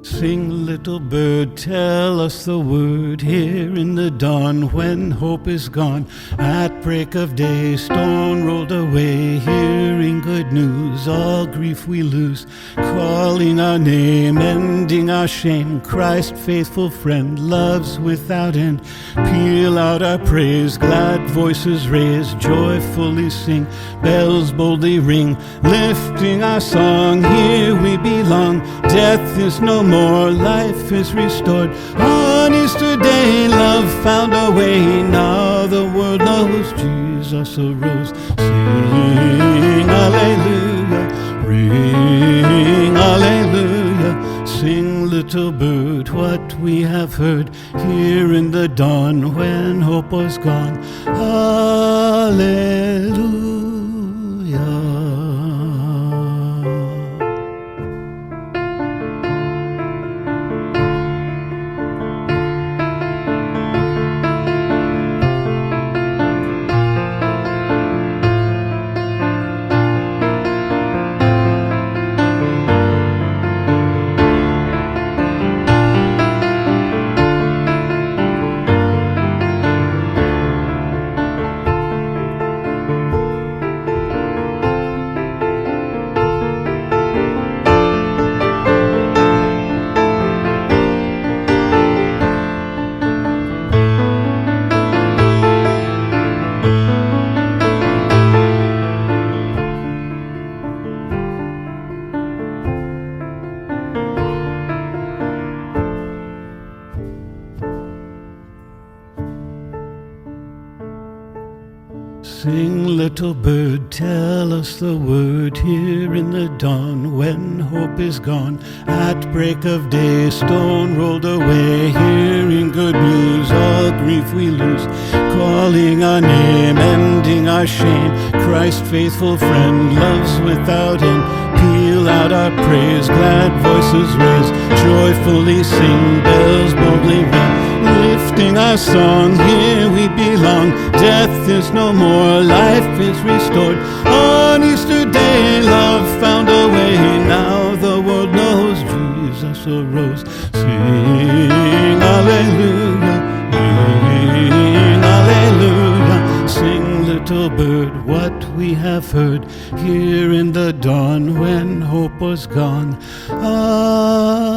Sing, little bird, tell us the word here in the dawn when hope is gone. At break of day, stone rolled away, hearing good news, all grief we lose. Calling our name, ending our shame, Christ, faithful friend, loves without end. Peal out our praise, glad voices raise, joyfully sing, bells boldly ring, lifting our song, here we belong. Death is no more, life is restored. On Easter Day, love found a way. Now the world knows Jesus arose. Sing hallelujah, ring hallelujah. Sing, little bird, what we have heard here in the dawn when hope was gone. Hallelujah. Sing, little bird, tell us the word here in the dawn when hope is gone. At break of day, stone rolled away, hearing good news, all grief we lose. Calling our name, ending our shame, Christ, faithful friend, loves without end. Peal out our praise, glad voices raise, joyfully sing, bells boldly ring, lifting our song, here we belong. Death is no more, life is restored. On Easter Day, love found a way. Now the world knows Jesus arose. Sing hallelujah, ring hallelujah. Sing, little bird, what we have heard here in the dawn when hope was gone. Hallelujah.